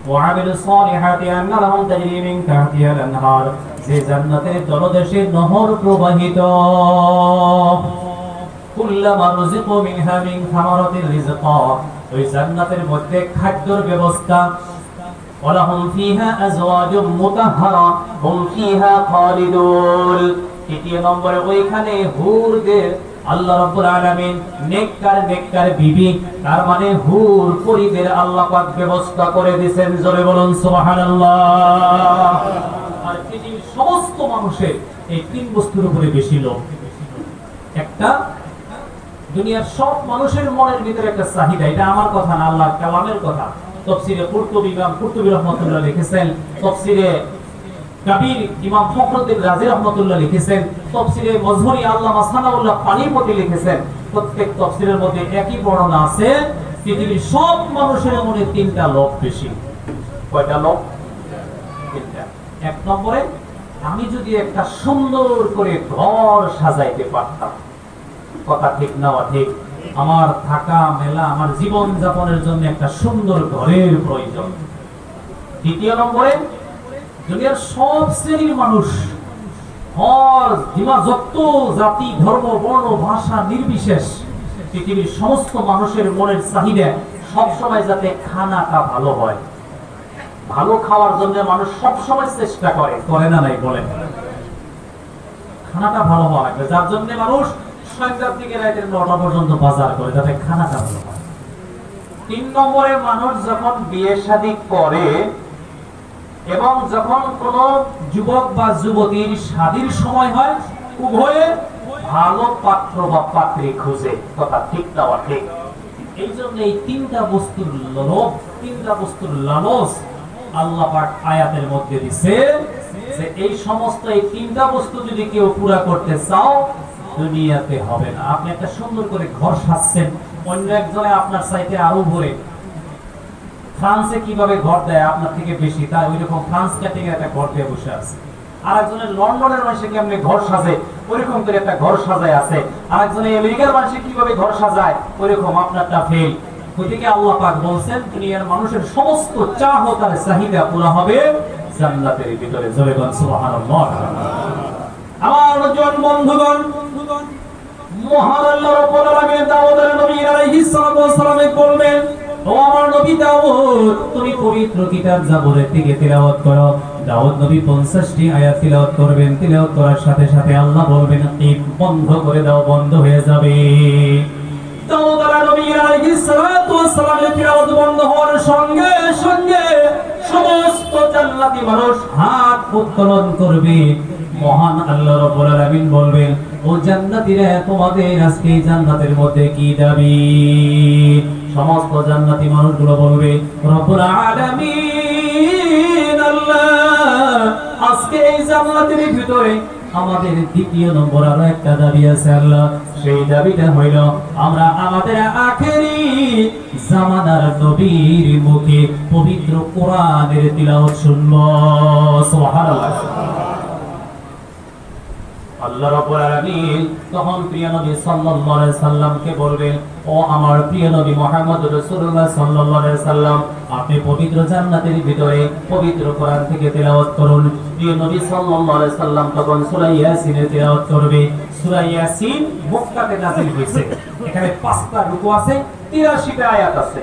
وعملوا الصالحات أن لهم تجري من تحتها الأنهار যে জান্নাতের তলদেশে নহর প্রবাহিত কুল্লামা রুজিকু মিনহা মিন থামারাতির রিজকা ওই জান্নাতের মধ্যে খাদ্যের ব্যবস্থা ওয়ালাহুম ফিহা আজওয়াজুম মুতাহহারা হুম ফিহা খালিদুন তৃতীয় নম্বরে ওইখানে হুরদের আল্লাহ রাব্বুল আলামিন নেককার বিবি তার মানে হুর পরীদের আল্লাহ পাক ব্যবস্থা করে দিবেন জোরে বলুন সুবহানাল্লাহ আর পৃথিবীর সমস্ত মানুষের এই তিন বস্তুর উপরে বেশি লোভ একটা দুনিয়ার সব মানুষের মনের ভিতরে একটা চাহিদা এটা আমার কথা না আল্লাহর কালামের কথা তাফসীরে কুরতুবী ইমাম কুরতুবী রাহমাতুল্লাহ লিখেছেন তাফসীরে কবির ইমাম ফখরুদ্দিন রাজি রাহমাতুল্লাহ লিখেছেন তাফসীরে মজহুরি আল্লামা সানাউল্লাহ পানিপতি লিখেছেন প্রত্যেক তাফসীরের মধ্যে একই বর্ণনা আছে পৃথিবীর সব মানুষের মনে তিনটা লোভ বেশি কয়টা লোভ তিনটা এক নম্বরে আমি যদি একটা সুন্দর করে ঘর সাজাইতে পারতাম কথা ঠিক না ঠিক আমার থাকা মেলা আমার জীবন যাপনের জন্য একটা সুন্দর ঘরের প্রয়োজন দ্বিতীয় নম্বরে দুনিয়ার সব শ্রেণীর মানুষ যত জাতি ধর্ম বর্ণ ভাষা নির্বিশেষ পৃথিবীর সমস্ত মানুষের মনের চাহিদা সবসময় যাতে খানাটা ভালো হয় ভালো খাওয়ার জন্য মানুষ সবসময় চেষ্টা করে না নাই বলেন খানাটা ভালো হওয়া লাগবে যার জন্য মানুষ সন্ধ্যার দিকে রাতের 9টা পর্যন্ত বাজার করে যাতে খানাটা ভালো হয় তিন নম্বরে মানুষ যখন বিয়ে শাদী করে এবং যখন কোন যুবক বা যুবতীর শাদীর সময় হয় উভয়ে ভালো পাত্র বা পাত্রী খুঁজে কথা ঠিক না ঠিক এই জন্য এই তিনটা বস্তুর লোভ তিনটা বস্তুর লালস আল্লাহ পাক আয়াতের মধ্যে দিয়েছে যে এই সমস্ত এই তিনটা বস্তু যদি কেউ পুরা করতে চাও দুনিয়াতে হবে না আপনি একটা সুন্দর করে ঘর সাজছেন অন্য একজনে আপনার চাইতে আরো ভরে ফ্রান্সে কিভাবে ঘর দেয় আপনার থেকে বেশি তাই ওইরকম ফ্রান্স ক্যাটিং একটা ঘর দিয়ে বসে আছে আরেকজনের লন্ডনের মানুষে কেমনে ঘর সাজে ওইরকম করে একটা ঘর সাজায় আছে আরেকজনে আমেরিকার মানুষে কিভাবে ঘর সাজায় ওইরকম আপনারটা ফেল ওইদিকে আল্লাহ পাক বলছেন দুনিয়ার মানুষের সমস্ত চাহত আর চাহিদা পুরা হবে জান্নাতের ভিতরে জোরে বলুন সুবহানাল্লাহ আমার নজন বন্ধুগণ মহান আল্লাহ রাব্বুল আলামিন দাউদের নবী আলাইহিস সালাতু ওয়াস সালামকে বলবেন ও আমার নবী দাউদ তুমি পবিত্র কিতাব জাবুরের থেকে তিলাওয়াত করো দাউদ নবী 50টি আয়াত তিলাওয়াত করবেন তিলাওয়াত করার সাথে সাথে আল্লাহ বলবেন ঈদ বন্ধ করে দাও বন্ধ হয়ে যাবে দাউদ নবী আলাইহিস সালাতু ওয়াস সালামের তিলাওয়াত বন্ধ হওয়ার সঙ্গে সঙ্গে সমস্ত জান্নাতি মানুষ হাত উত্তোলন করবে মহান আল্লাহ রাব্বুল আলামিন বলবেন ও জান্নাতীরা তোমাদের আজকে জান্নাতের মধ্যে কি দাবি সমস্ত জান্নাতি মানুষগুলো বলবে রব্বুল আলামিন আল্লাহ আজকে এই জান্নাতের ভিতরে আমাদের দ্বিতীয় নম্বর আরো একটা দাবি আছে আল্লাহ সেই দাবিটা হইল আমরা আমাদের আখেরি জামানার নবীর মুখে পবিত্র কোরআনের তিলাওয়াত শুনবো সুবহানাল্লাহ আল্লাহ রাব্বুল আলামিন তখন প্রিয় নবী সাল্লাল্লাহু আলাইহি সাল্লামকে বলবেন ও আমার প্রিয় নবী মুহাম্মদ রাসূলুল্লাহ সাল্লাল্লাহু আলাইহি সাল্লাম আপনি পবিত্র জান্নাতের ভিতরে পবিত্র কোরআন থেকে তেলাওয়াত করুন প্রিয় নবী সাল্লাল্লাহু আলাইহি সাল্লাম তখন সূরা ইয়াসিনের তেলাওয়াত করবে সূরা ইয়াসিন মক্কাতে নাযিল হয়েছে এখানে 5টা রুকু আছে 83টা আয়াত আছে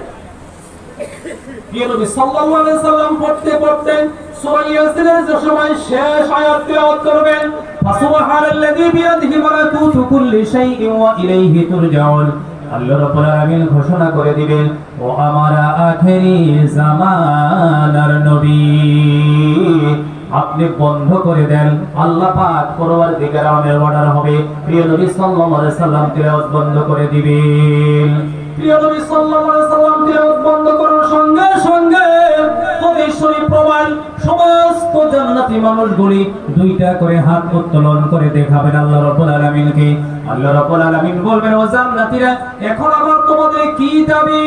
প্রিয় নবী সাল্লাল্লাহু আলাইহি সাল্লাম পড়তে সূরা ইয়াসিনের যে সময় শেষ আয়াত তেলাওয়াত করবেন ফাসুবহানাল্লাযী বিয়াদিহি মালাকুতু কুল্লি শাইইন ওয়া ইলাইহি তুরজাউন আল্লাহ রাব্বুল আলামিন ঘোষণা করে দিবেন ও আমার আখেরি জামানার নবী আপনি বন্ধ করে দেন আল্লাহ পাক পরওয়ারদিগার আলামের অর্ডার হবে প্রিয় নবী সাল্লাল্লাহু আলাইহি সাল্লাম তেলাওয়াত বন্ধ করে দিবেন প্রিয় নবী সাল্লাল্লাহু আলাইহি সাল্লাম তেলাওয়াত বন্ধ করার সঙ্গে সঙ্গে হাদিস শরীফ প্রমাণ সমস্ত জান্নাতি মানুষগুলি দুইটা করে হাত উত্তোলন করে দেখাবেন আল্লাহ রাব্বুল আলামিনকে আল্লাহ রাব্বুল আলামিন বলবেন ও জান্নাতীরা এখন আমার তোমাদের কি দাবি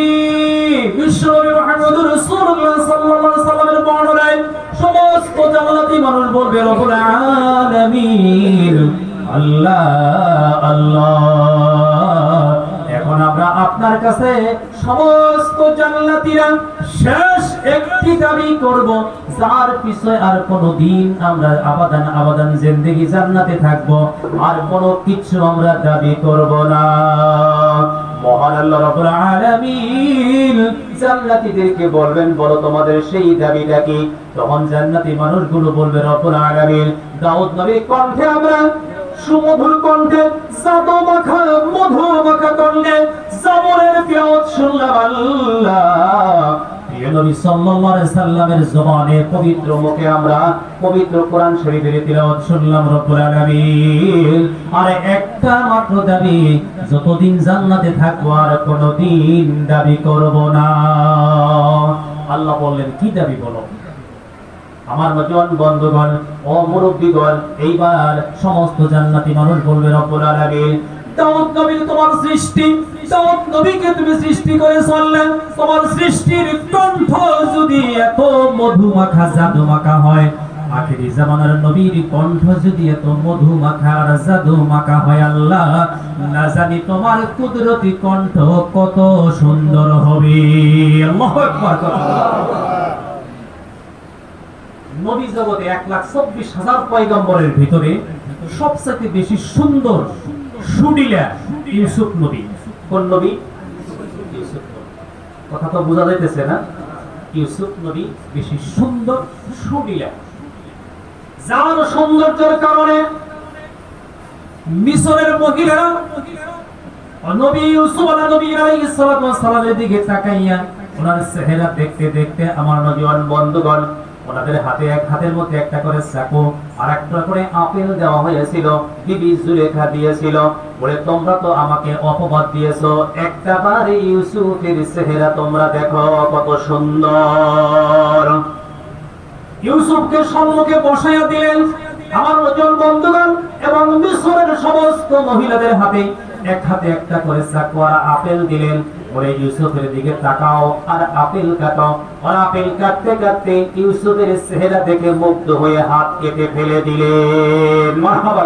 বিশ্বনবী মুহাম্মদুর রাসূলুল্লাহ সাল্লাল্লাহু আলাইহি সাল্লামের বর্ণনায় সমস্ত জান্নাতি মানুষ বলবে রব্বুল আলামিন আল্লাহ আল্লাহ এখন আমরা আপনার কাছে সমস্ত জান্নাতীরা শেষ একটি দাবি করব, যার পিছনে আর কোনদিন আমরা আবাদান জিন্দেগি জান্নাতে থাকব, আর কোনো কিছু আমরা দাবি করব না। মহান আল্লাহ রাব্বুল আলামিন জান্নাতীদেরকে বলবেন, বলো তোমাদের সেই দাবিটা কি? তখন জান্নাতি মানুষগুলো বলবে, রব্বুল আলামিন দাউদ নবীর কণ্ঠে আমরা সুমধুর কণ্ঠে, জাদু মাখা মধু মাখা কণ্ঠে জবরের ফিরত শুনলাম আল্লাহ। প্রিয় নবী সাল্লাল্লাহু আলাইহি সাল্লামের জবানে পবিত্র মুখে আমরা পবিত্র কোরআন শরীফের তিলাওয়াত শুনলাম রব্বুল আলামিন। আর একটা মাত্র দাবি, যতদিন জান্নাতে থাকবো আর কোনদিন দাবি করব না। আল্লাহ বললেন, কি দাবি বলো? আমার নওজোয়ান বন্ধুগণ ও মুরব্বিগণ, এইবার সমস্ত জান্নাতি মানুষ বলবে, রব্বুল আলামিন দাউদ নবী তোমার সৃষ্টি, দাউদ নবীকে তুমি সৃষ্টি করে চললেন, তোমার সৃষ্টির কণ্ঠ যদি এত মধু মাখা জাদু মাখা হয়, আখিরি জামানার নবীর কণ্ঠ যদি এত মধু মাখা আর জাদু মাখা হয়, আল্লাহ না জানি তোমার কুদরতি কণ্ঠ কত সুন্দর হবে। আল্লাহু আকবার। নবী জগতে 1,24,000 পয়গম্বরের ভিতরে সবচেয়ে বেশি সুন্দর সুডিলা ইউসুফ নবী। কোন নবী? ইউসুফ নবী। কথা তো বোঝা যাইতেছে না? ইউসুফ নবী বেশি সুন্দর সুডিলা, যার সৌন্দর্যের কারণে মিশরের মহিলারা নবী ইউসুফ আলাইহিস সালামের দিকে তাকাইয়া ওনার চেহারা দেখতে দেখতে, আমার নওজোয়ান বন্ধুগণ, ওনাদের হাতে এক হাতের মধ্যে একটা করে চাকু আর একটা করে আপেল দেওয়া হয়েছিল। বিবি জুলেখা দিয়েছিল, বলে তোমরা তো আমাকে অপবাদ দিয়েছো, একটাবারে ইউসুফের চেহারা তোমরা দেখো কত সুন্দর। ইউসুফকে সম্মুখে বসাইয়া দিলেন আমার নজন বন্ধুগণ, এবং মিশরের সমস্ত মহিলাদের হাতে এক হাতে একটা করে চাকু আর আপেল দিলেন, বলে ইউসুফের দিকে তাকাও আর আপেল কাটো। আর আপেল কাটতে কাটতে ইউসুফের চেহারা দেখে মুগ্ধ হয়ে হাত কেটে ফেলে দিলেন। মারহাবা।